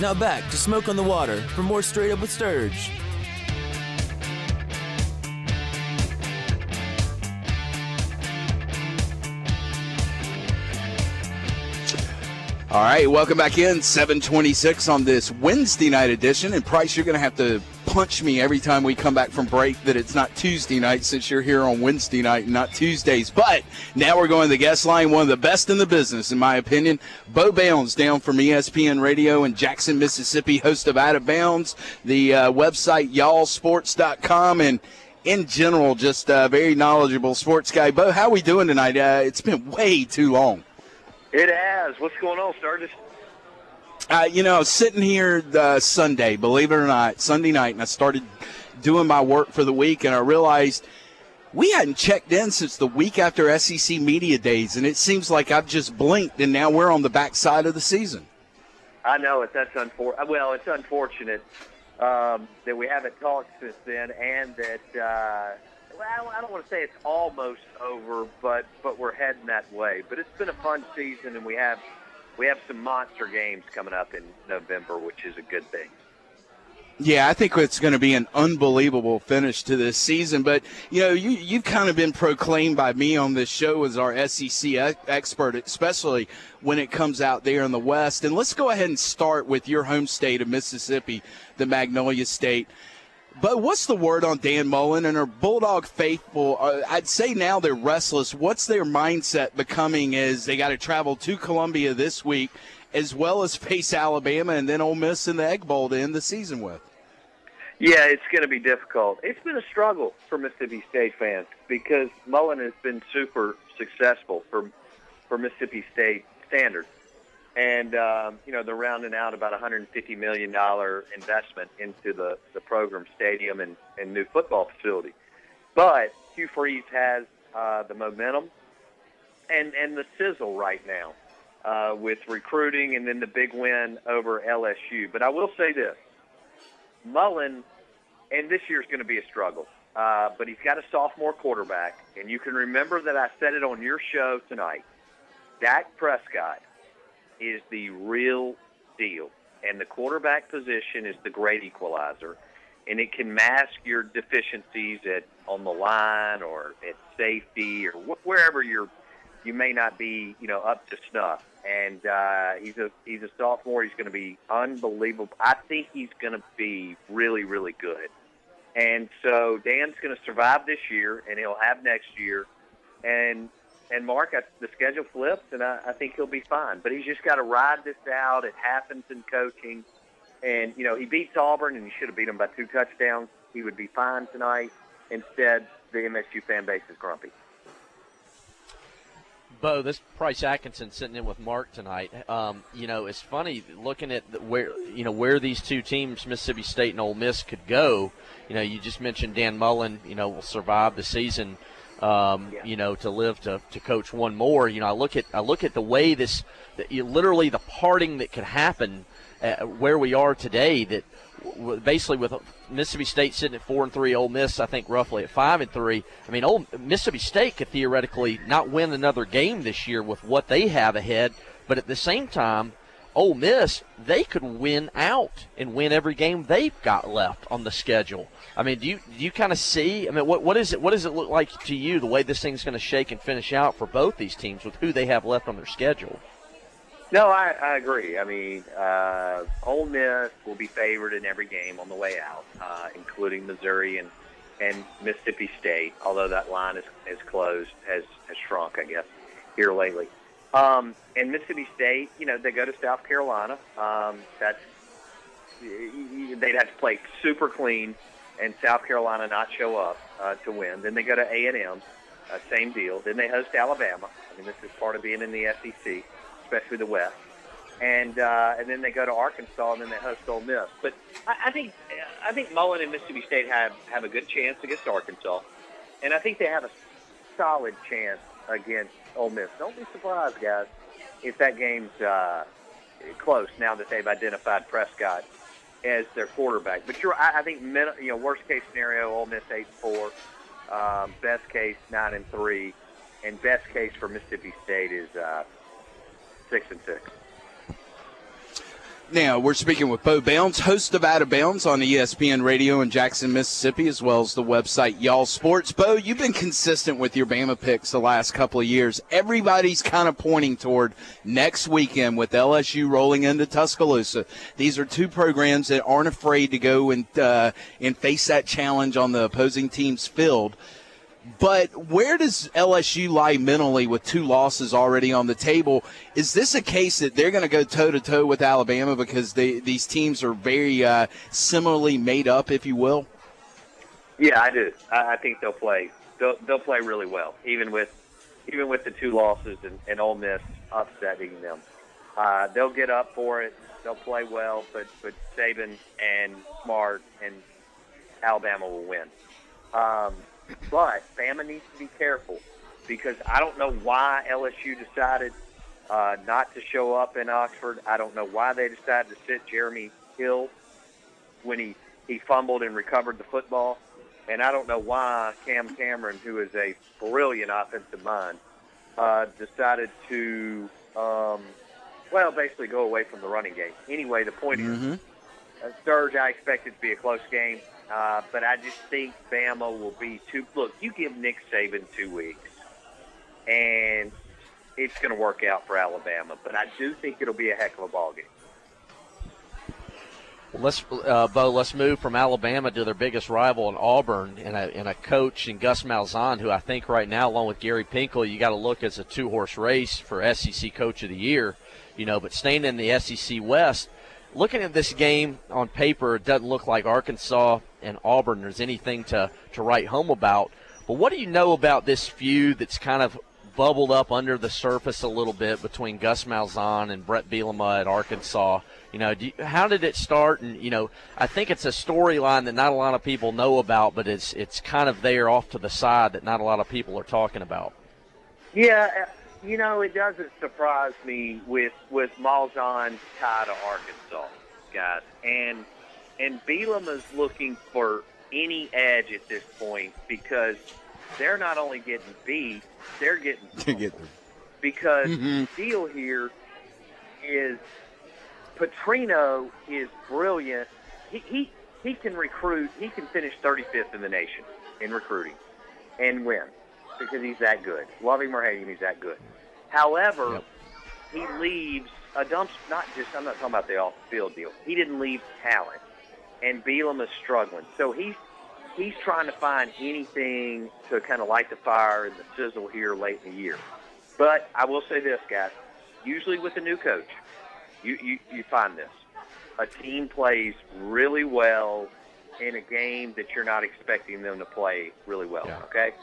Now back to Smoke on the Water for more Straight Up with Sturge. All right, welcome back in. 7:26 on this Wednesday night edition. And Price, you're going to have to punch me every time we come back from break that it's not Tuesday night, since you're here on Wednesday night and not Tuesdays. But now we're going to the guest line, one of the best in the business, in my opinion. Bo Bounds, down from ESPN Radio in Jackson, Mississippi, host of Out of Bounds, the website y'allsports.com, and in general, just a very knowledgeable sports guy. Bo, how are we doing tonight? It's been way too long. It has. What's going on, Sturgis? Sitting here Sunday, believe it or not, Sunday night, and I started doing my work for the week, and I realized we hadn't checked in since the week after SEC Media Days, and it seems like I've just blinked, and now we're on the backside of the season. I know it. It's unfortunate that we haven't talked since then, and that I don't want to say it's almost over, but we're heading that way. But it's been a fun season, and we have some monster games coming up in November, which is a good thing. Yeah, I think it's going to be an unbelievable finish to this season. But, you've kind of been proclaimed by me on this show as our SEC expert, especially when it comes out there in the West. And let's go ahead and start with your home state of Mississippi, the Magnolia State. But what's the word on Dan Mullen and our Bulldog faithful? I'd say now they're restless. What's their mindset becoming as they got to travel to Columbia this week, as well as face Alabama and then Ole Miss in the Egg Bowl to end the season with? Yeah, it's going to be difficult. It's been a struggle for Mississippi State fans because Mullen has been super successful for Mississippi State standards. And, they're rounding out about a $150 million investment into the program stadium and new football facility. But Hugh Freeze has the momentum and the sizzle right now with recruiting and then the big win over LSU. But I will say this, Mullen, and this year's going to be a struggle, but he's got a sophomore quarterback. And you can remember that I said it on your show tonight. Dak Prescott is the real deal, and the quarterback position is the great equalizer, and it can mask your deficiencies on the line or at safety or wherever you may not be up to snuff. And he's a sophomore. He's going to be unbelievable. I think he's going to be really, really good. And so Dan's going to survive this year, and he'll have next year. And Mark, the schedule flips, and I think he'll be fine. But he's just got to ride this out. It happens in coaching. And, he beats Auburn, and he should have beat them by 2 touchdowns. He would be fine tonight. Instead, the MSU fan base is grumpy. Bo, this Price Atkinson sitting in with Mark tonight. It's funny looking at where these two teams, Mississippi State and Ole Miss, could go. You just mentioned Dan Mullen, will survive the season. To live to coach one more. I look at the way literally the parting that could happen where we are today. That basically with Mississippi State sitting at 4-3, Ole Miss I think roughly at 5-3. I mean, Mississippi State could theoretically not win another game this year with what they have ahead, but at the same time, Ole Miss, they could win out and win every game they've got left on the schedule. I mean, do you kind of see? I mean, what does it look like to you the way this thing's going to shake and finish out for both these teams with who they have left on their schedule? No, I agree. I mean, Ole Miss will be favored in every game on the way out, including Missouri and Mississippi State. Although that line is closed, has shrunk, I guess, here lately. And Mississippi State, they go to South Carolina. They'd have to play super clean, and South Carolina not show up to win. Then they go to A&M, same deal. Then they host Alabama. I mean, this is part of being in the SEC, especially the West. And then they go to Arkansas, and then they host Ole Miss. But I think Mullen and Mississippi State have a good chance against Arkansas, and I think they have a solid chance against Ole Miss. Don't be surprised, guys, if that game's close now that they've identified Prescott as their quarterback. But I think worst case scenario, Ole Miss 8-4, best case 9-3, and best case for Mississippi State is 6-6. Now, we're speaking with Bo Bounds, host of Out of Bounds on ESPN Radio in Jackson, Mississippi, as well as the website Y'all Sports. Bo, you've been consistent with your Bama picks the last couple of years. Everybody's kind of pointing toward next weekend with LSU rolling into Tuscaloosa. These are two programs that aren't afraid to go and face that challenge on the opposing team's field. But where does LSU lie mentally with two losses already on the table? Is this a case that they're going to go toe-to-toe with Alabama because these teams are very similarly made up, if you will? Yeah, I do. I think they'll play. They'll play really well, even with the two losses and Ole Miss upsetting them. They'll get up for it. They'll play well, but Saban and Smart and Alabama will win. But Bama needs to be careful because I don't know why LSU decided not to show up in Oxford. I don't know why they decided to sit Jeremy Hill when he fumbled and recovered the football. And I don't know why Cam Cameron, who is a brilliant offensive mind, decided to, basically go away from the running game. Anyway, the point is, Sturge, I expect it to be a close game. But I just think Bama will be too – look, you give Nick Saban 2 weeks, and it's going to work out for Alabama. But I do think it'll be a heck of a ball game. Well, let's move from Alabama to their biggest rival in Auburn and a coach in Gus Malzahn, who I think right now, along with Gary Pinkel, you got to look as a two-horse race for SEC Coach of the Year. But staying in the SEC West, looking at this game on paper, it doesn't look like Arkansas and Auburn there's anything to write home about. But what do you know about this feud that's kind of bubbled up under the surface a little bit between Gus Malzahn and Brett Bielema at Arkansas? How did it start? And, I think it's a storyline that not a lot of people know about, but it's kind of there off to the side that not a lot of people are talking about. Yeah, it doesn't surprise me with Malzahn's tie to Arkansas, guys. And Bielema's looking for any edge at this point because they're not only getting beat, they're getting because the deal here is Petrino is brilliant. He can recruit. He can finish 35th in the nation in recruiting and win because he's that good. Love him or hate him, he's that good. However, he leaves a dump. I'm not talking about the off-field deal. He didn't leave talent, and Bielema's struggling. So he's trying to find anything to kind of light the fire and the sizzle here late in the year. But I will say this, guys. Usually with a new coach, you find this. A team plays really well in a game that you're not expecting them to play really well, okay?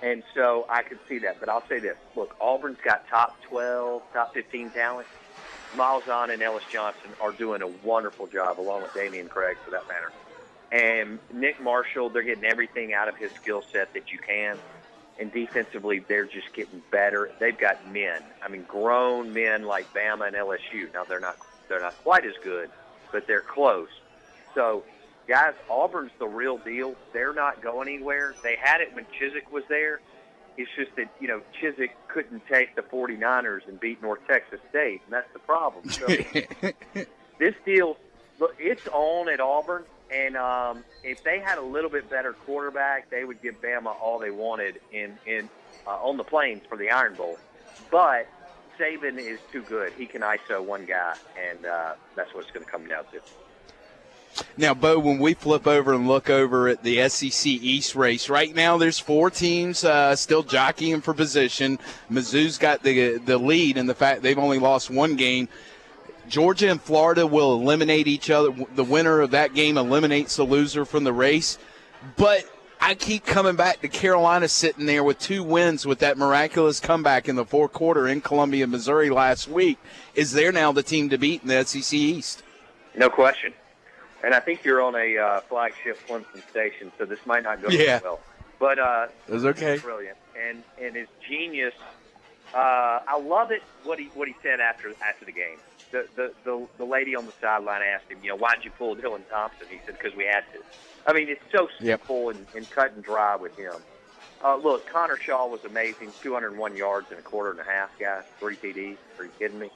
And so I could see that. But I'll say this. Look, Auburn's got top 12, top 15 talent. Malzahn and Ellis Johnson are doing a wonderful job, along with Damian Craig, for that matter. And Nick Marshall, they're getting everything out of his skill set that you can. And defensively, they're just getting better. They've got men. Grown men like Bama and LSU. Now, they're not quite as good, but they're close. So, guys, Auburn's the real deal. They're not going anywhere. They had it when Chizik was there. It's just that, Chizik couldn't take the 49ers and beat North Texas State, and that's the problem. So this deal, look, it's on at Auburn, and if they had a little bit better quarterback, they would give Bama all they wanted on the Plains for the Iron Bowl. But Saban is too good. He can ISO one guy, and that's what it's going to come down to. Now, Bo, when we flip over and look over at the SEC East race, right now there's 4 teams still jockeying for position. Mizzou's got the lead in the fact they've only lost 1 game. Georgia and Florida will eliminate each other. The winner of that game eliminates the loser from the race. But I keep coming back to Carolina sitting there with 2 wins with that miraculous comeback in the fourth quarter in Columbia, Missouri last week. Is they're now the team to beat in the SEC East? No question. And I think you're on a flagship Clemson station, so this might not go very well. But it was okay. Brilliant, and his genius. I love it. What he said after the game. The lady on the sideline asked him, why'd you pull Dylan Thompson? He said, because we had to. It's so simple and cut and dry with him. Look, Connor Shaw was amazing. 201 yards in a quarter and a half, guys. 3 TDs. Are you kidding me?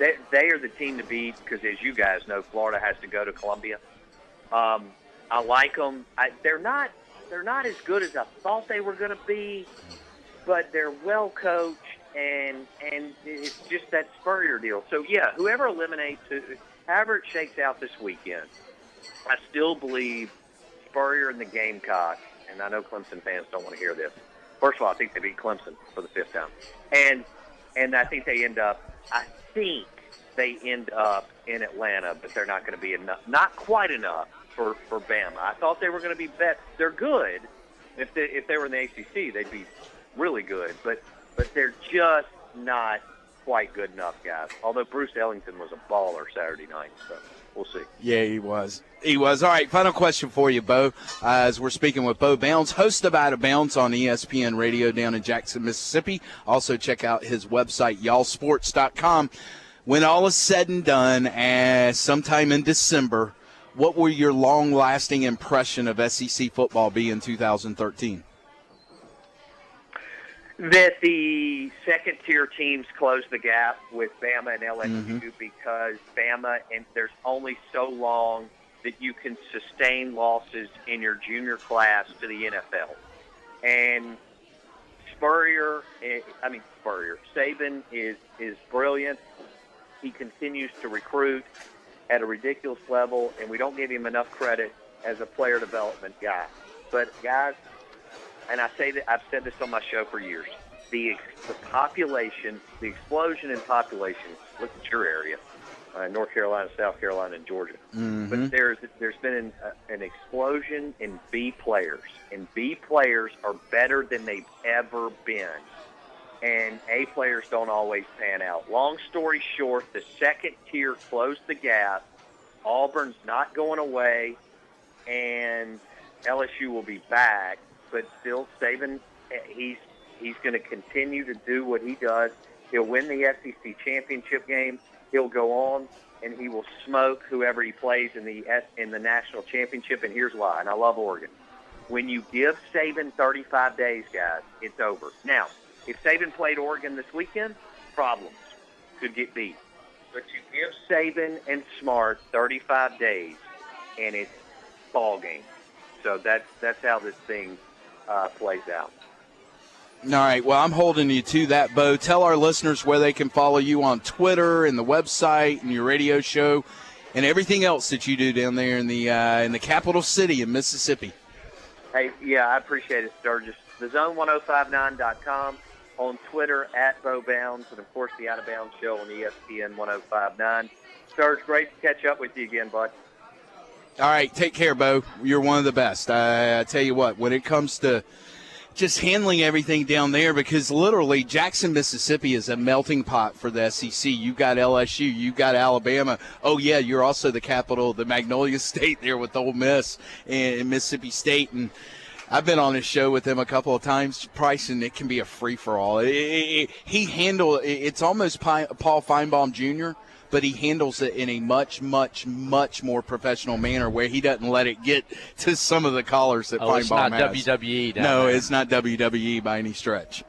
they are the team to beat because, as you guys know, Florida has to go to Columbia. I like them. They're not as good as I thought they were going to be, but they're well coached, and it's just that Spurrier deal. So yeah, however it shakes out this weekend, I still believe Spurrier and the Gamecocks. And I know Clemson fans don't want to hear this. First of all, I think they beat Clemson for the 5th time, and I think they end up. I think they end up in Atlanta, but they're not going to be enough. Not quite enough for Bama. I thought they were going to be better. They're good. If they were in the ACC, they'd be really good. But they're just not quite good enough, guys. Although Bruce Ellington was a baller Saturday night, so we'll see. Yeah, he was. All right, final question for you, Bo. As we're speaking with Bo Bounds, host of Out of Bounds on ESPN Radio down in Jackson, Mississippi. Also check out his website, y'allsports.com. When all is said and done, sometime in December, what will your long-lasting impression of SEC football be in 2013? That the second-tier teams close the gap with Bama and LSU because Bama, and there's only so long that you can sustain losses in your junior class to the NFL. And Saban is brilliant. He continues to recruit at a ridiculous level, and we don't give him enough credit as a player development guy. But, guys, and I've said this on my show for years, the population, the explosion in population, look at your area, North Carolina, South Carolina, and Georgia. But there's been an explosion in B players, and B players are better than they've ever been. And A players don't always pan out. Long story short, the second tier closed the gap. Auburn's not going away, and LSU will be back. But still, Saban, he's going to continue to do what he does. He'll win the SEC championship game. He'll go on, and he will smoke whoever he plays in the national championship. And here's why. And I love Oregon. When you give Saban 35 days, guys, it's over. Now, if Saban played Oregon this weekend, problems could get beat. But you give Saban and Smart 35 days, and it's ball game. So that's how this thing plays out. All right, well, I'm holding you to that, Bo. Tell our listeners where they can follow you on Twitter and the website and your radio show and everything else that you do down there in the capital city in Mississippi. Hey, yeah, I appreciate it, Sturgis. TheZone1059.com. On Twitter, @BoBounds, and, of course, the Out of Bounds show on ESPN 1059. Sturge, great to catch up with you again, bud. All right, take care, Bo. You're one of the best. I tell you what, when it comes to just handling everything down there, because literally Jackson, Mississippi is a melting pot for the SEC. You've got LSU, you've got Alabama. Oh, yeah, you're also the capital of the Magnolia State there with Ole Miss and Mississippi State. And I've been on his show with him a couple of times, Price, and it can be a free-for-all. It's almost Paul Feinbaum Jr., but he handles it in a much, much, much more professional manner where he doesn't let it get to some of the callers that Feinbaum has. It's not WWE down No, there. it's not WWE by any stretch.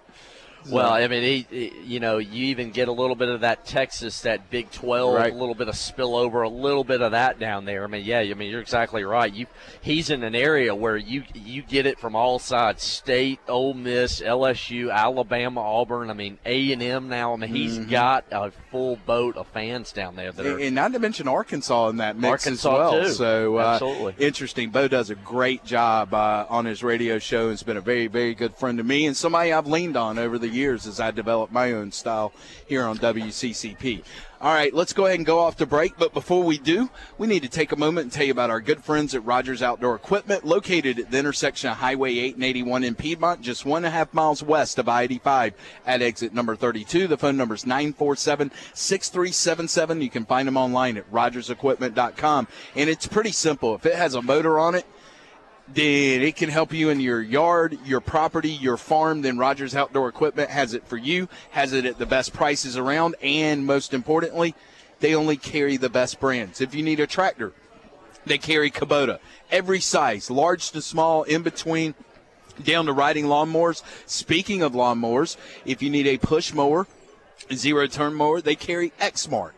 Well, I mean, you even get a little bit of that Texas, that Big 12, right. A little bit of spillover, a little bit of that down there. I mean, you're exactly right. He's in an area where you get it from all sides: State, Ole Miss, LSU, Alabama, Auburn. I mean, A&M now. I mean, he's got a full boat of fans down there. And not to mention Arkansas in that mix as Arkansas well. Too. So absolutely interesting. Bo does a great job on his radio show. Has been a very, very good friend to me and somebody I've leaned on over the years as I develop my own style here on WCCP. All right, let's go ahead and go off to break. But before we do, we need to take a moment and tell you about our good friends at Rogers Outdoor Equipment, located at the intersection of Highway 8 and 81 in Piedmont, just 1.5 miles west of I-85 at exit number 32. The phone number is 947-6377. You can find them online at rogersequipment.com. And it's pretty simple. If it has a motor on it, then it can help you in your yard, your property, your farm. Then Rogers Outdoor Equipment has it for you, has it at the best prices around, and most importantly, they only carry the best brands. If you need a tractor, they carry Kubota. Every size, large to small, in between, down to riding lawnmowers. Speaking of lawnmowers, if you need a push mower, zero-turn mower, they carry Exmark.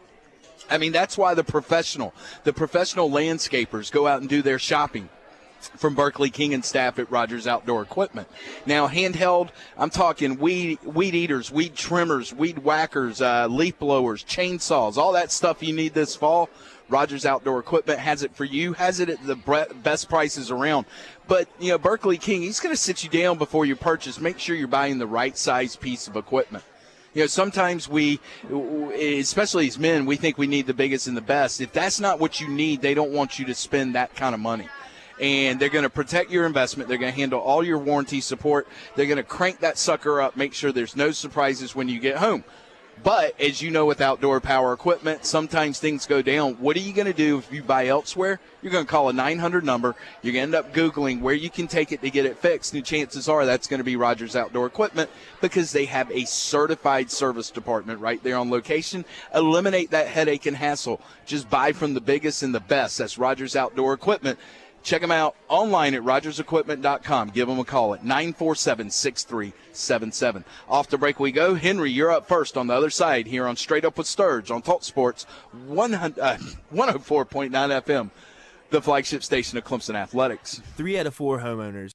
I mean, that's why the professional landscapers go out and do their shopping from Berkeley King and staff at Rogers Outdoor Equipment. Now, handheld, I'm talking weed eaters, weed trimmers, weed whackers, leaf blowers, chainsaws, all that stuff you need this fall. Rogers Outdoor Equipment has it for you, has it at the best prices around. But, Berkeley King, he's going to sit you down before you purchase. Make sure you're buying the right size piece of equipment. Sometimes we, especially as men, we think we need the biggest and the best. If that's not what you need, they don't want you to spend that kind of money. And they're going to protect your investment. They're going to handle all your warranty support. They're going to crank that sucker up, make sure there's no surprises when you get home. But as you know, with outdoor power equipment, sometimes things go down. What are you going to do if you buy elsewhere? You're going to call a 900 number. You're going to end up Googling where you can take it to get it fixed. And chances are that's going to be Rogers Outdoor Equipment because they have a certified service department right there on location. Eliminate that headache and hassle. Just buy from the biggest and the best. That's Rogers Outdoor Equipment. Check them out online at rogersequipment.com. Give them a call at 947-6377. Off the break we go. Henry, you're up first on the other side here on Straight Up with Sturge on Talk Sports 104.9 FM, the flagship station of Clemson Athletics. 3 out of 4 homeowners